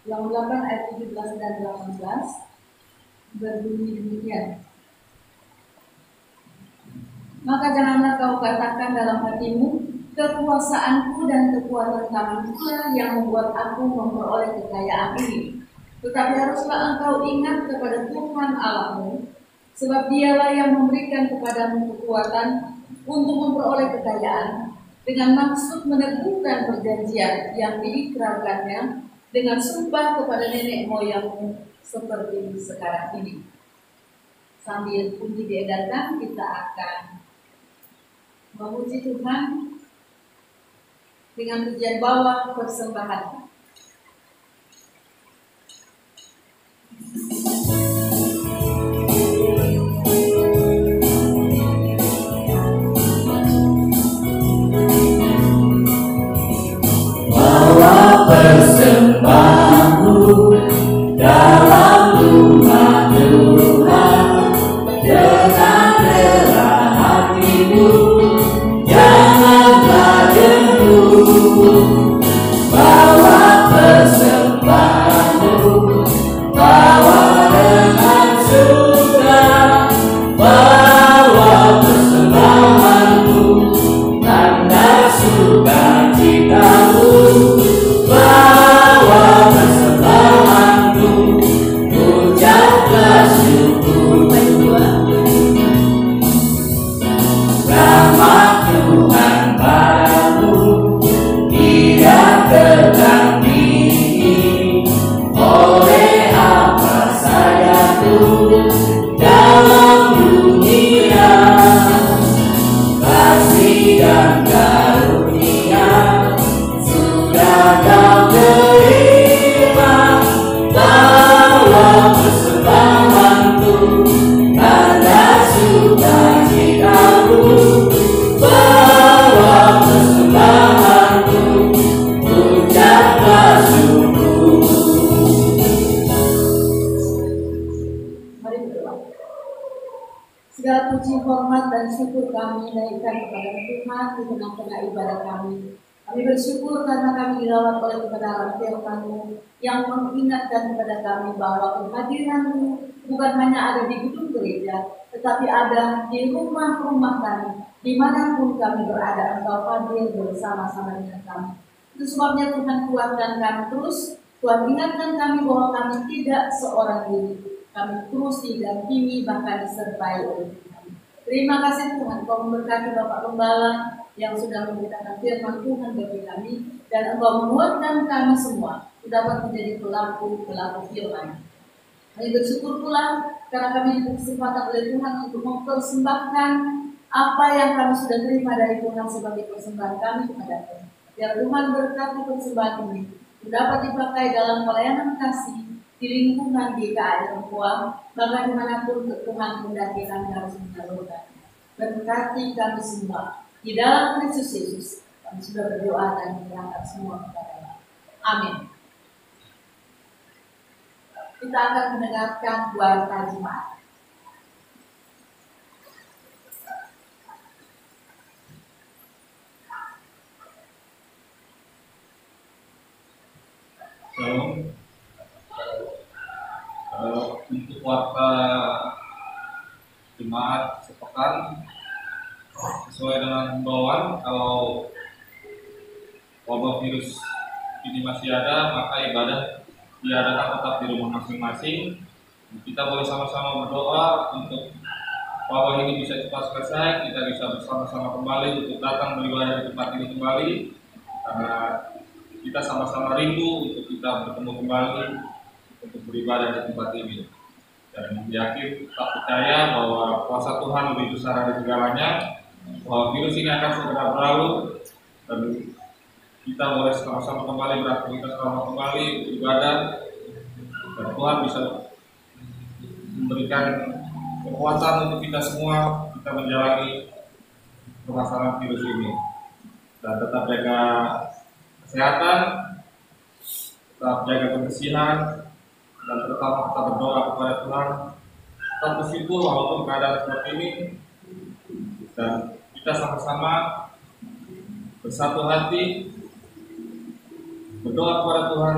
Ulangan 8 ayat 17 dan 18 berbunyi demikian. Maka janganlah kau katakan dalam hatimu, kekuasaanku dan kekuatan tanganku yang membuat aku memperoleh kekayaan ini. Tetapi haruslah engkau ingat kepada Tuhan Allahmu, sebab Dialah yang memberikan kepadamu kekuatan untuk memperoleh kekayaan, dengan maksud meneguhkan perjanjian yang diikrarkannya dengan sumpah kepada nenek moyangmu seperti sekarang ini. Sambil puji diedarkan, kita akan memuji Tuhan dengan pujian bawah persembahan. Bawa persembahanmu dalam rumah Tuhan dengan rela hatimu. Janganlah jenuh, bawa persembahanmu, bawa dengan suka, bawa persembahanmu, tanda sukacitamu, bawa persembahanmu, segala puji, hormat, dan syukur kami naikkan kepada Tuhan di tengah-tengah ibadah kami. Kami bersyukur karena kami dilawat oleh kebenaran firman-Mu yang mengingatkan kepada kami bahwa kehadiran-Mu bukan hanya ada di gedung gereja, tetapi ada di rumah-rumah kami. Dimanapun kami berada, Engkau hadir bersama-sama dengan kami. Itu sebabnya Tuhan kuatkan kami terus. Tuhan ingatkan kami bahwa kami tidak seorang diri. Kami terus didampingi bahkan disertai oleh Tuhan. Terima kasih Tuhan, Engkau memberkati Bapak Gembala yang sudah memberitakan firman Tuhan bagi kami, dan Engkau menguatkan kami semua dapat menjadi pelaku firman. Kami bersyukur pula karena kami diberi kesempatan oleh Tuhan untuk mempersembahkan apa yang kami sudah terima dari Tuhan sebagai persembahan kami kepada Tuhan. Biar Tuhan berkati persembahan ini dapat dipakai dalam pelayanan kasih di lingkungan GKI Perempuan, bahkan dimanapun Tuhan mendaki kami harus menyalurkan. Berkati kami semua di dalam Kristus Yesus. Kami sudah berdoa dan menyerahkan semua kepada-Nya. Amin. Kita akan mendengarkan warta jemaat. Shalom. Untuk warta jemaat sepekan sesuai dengan himbauan, kalau wabah virus ini masih ada, maka ibadah diadakan tetap di rumah masing-masing. Kita boleh sama-sama berdoa untuk wabah ini bisa cepat selesai, kita bisa bersama-sama kembali untuk datang beribadah di tempat ini kembali, karena kita sama-sama rindu untuk kita bertemu kembali untuk beribadah di tempat ini. Dan yakin, tak percaya bahwa kuasa Tuhan lebih besar dari segalanya, bahwa virus ini akan segera berlalu, dan kita boleh sama-sama kembali beraktivitas sama kembali beribadah, dan Tuhan bisa memberikan kekuatan untuk kita semua kita menjalani permasalahan virus ini. Dan tetap jaga kesehatan, tetap jaga kebersihan, dan tetap kita berdoa kepada Tuhan. Tetap bersyukur walaupun keadaan seperti ini, dan kita sama-sama bersatu hati berdoa kepada Tuhan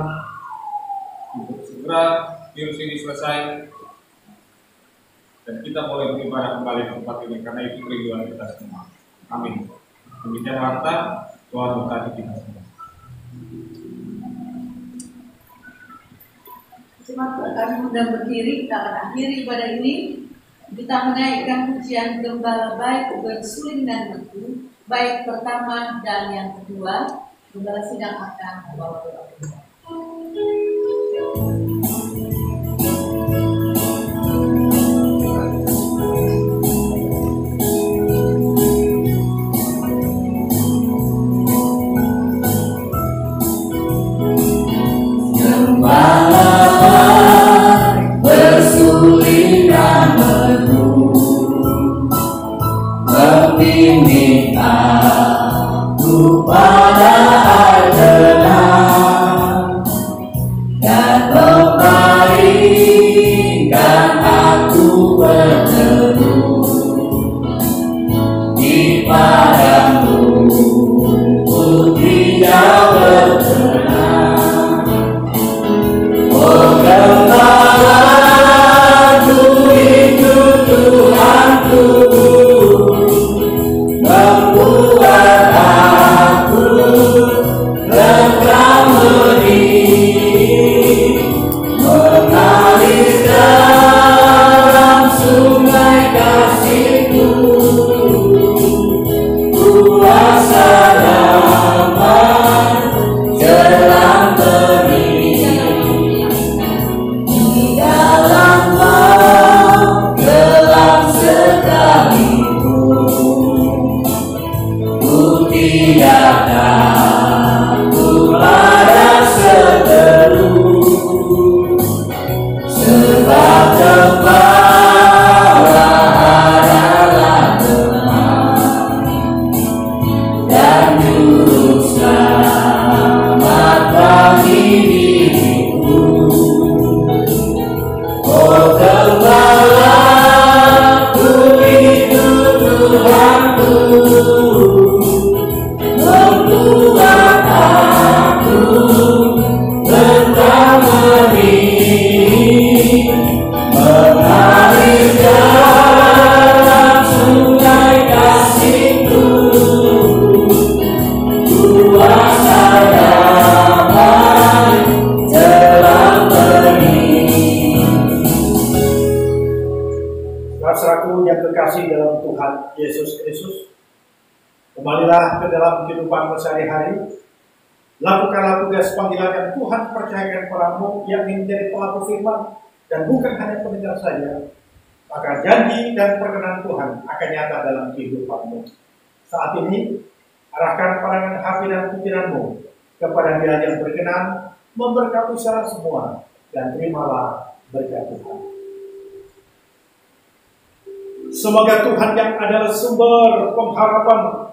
untuk segera virus ini selesai dan kita boleh beribadah kembali di tempat ini, karena itu kerinduan kita semua. Amin. Demikian warta, Tuhan memberkati kita semua. Kami mudah berdiri, kita akan akhiri ibadah ini. Kita menaikkan pujian gembala baik bersuling dan merdu, baik pertama dan yang kedua. Gembala sidang akan membawa doa. Bersuling dan merdu, berpindah aku pada air tenang. terkasih dalam Tuhan Yesus Kristus, kembalilah ke dalam kehidupan sehari-hari. Lakukanlah tugas panggilan yang Tuhan percayakan padamu, yakni menjadi pelaku firman dan bukan hanya pendengar saja. Maka janji dan perkenan Tuhan akan nyata dalam kehidupanmu. Saat ini, arahkan pandangan hati dan pikiranmu kepada Dia yang berkenan memberkati saudara semua, dan terimalah berkat Tuhan. Semoga Tuhan yang adalah sumber pengharapan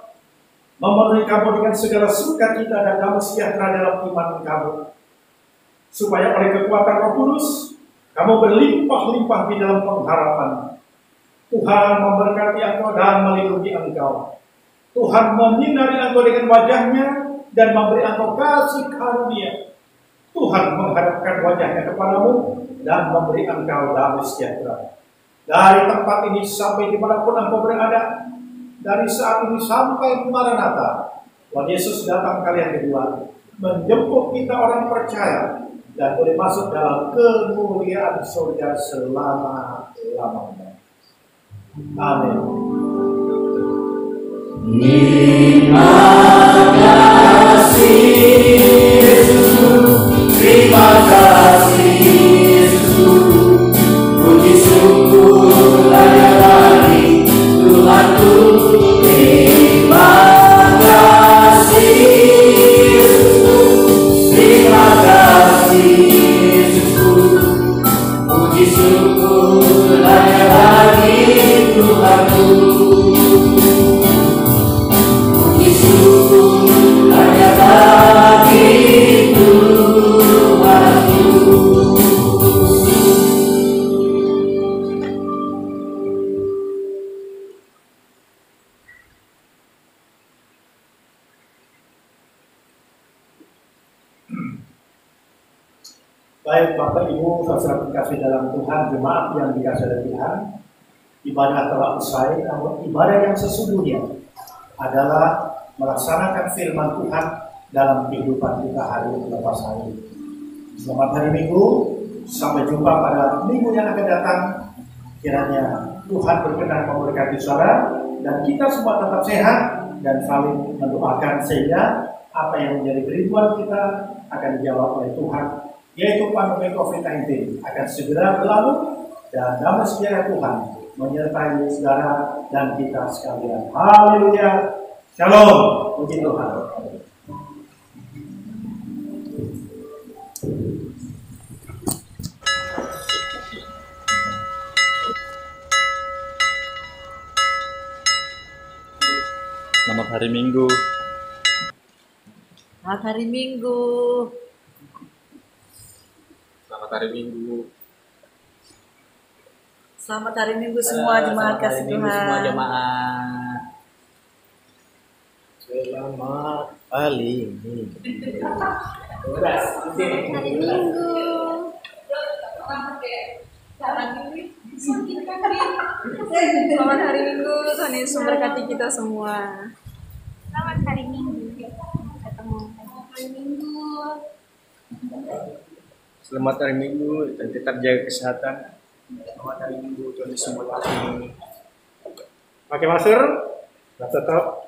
memenuhi kamu dengan segala sukacita dan damai sejahtera dalam iman kamu, supaya oleh kekuatan Roh Kudus kamu berlimpah-limpah di dalam pengharapan. Tuhan memberkati engkau dan melindungi engkau. Tuhan menyinari engkau dengan wajahnya dan memberi engkau kasih karunia. Tuhan menghadapkan wajahnya kepadamu dan memberi engkau damai sejahtera. Dari tempat ini sampai dimanapun engkau berada, dari saat ini sampai Maranatha, Tuhan Yesus datang kali yang kedua, menjemput kita orang percaya dan boleh masuk dalam kemuliaan surga selama-lamanya. Amin. Terima kasih Yesus, terima kasih Yesus, puji syukur hanya bagi Tuhanku. Terima kasih Yesus, terima kasih Yesus, puji syukur hanya bagi Tuhanku. Puji syukur hanya bagi Tuhanku. Baik Bapak Ibu, saudara terkasih dalam Tuhan, jemaat yang dikasihi oleh Tuhan, ibadah telah usai, namun ibadah yang sesungguhnya adalah melaksanakan firman Tuhan dalam kehidupan kita hari lepas hari. Selamat hari Minggu, sampai jumpa pada minggu yang akan datang. Kiranya Tuhan berkenan memberkati saudara dan kita semua tetap sehat dan saling mendoakan sehingga apa yang menjadi kerinduan kita akan dijawab oleh Tuhan, yaitu pandemi COVID-19 akan segera berlalu dan damai sejahtera Tuhan menyertai saudara dan kita sekalian. Haleluya. Shalom. Puji Tuhan. Selamat hari Minggu. Selamat hari Minggu. Selamat hari Minggu. Selamat hari Minggu semua jemaat kasih Tuhan. Semua jemaat. Selamat hari Minggu. Hari Minggu. Selamat hari Minggu. Tuhan Yesus memberkati kita semua. Selamat hari Minggu. Ketemu hari Minggu. Selamat hari Minggu dan tetap jaga kesehatan. Selamat hari Minggu, Tuhan Yesus memberkati. Pakai masker dan tetap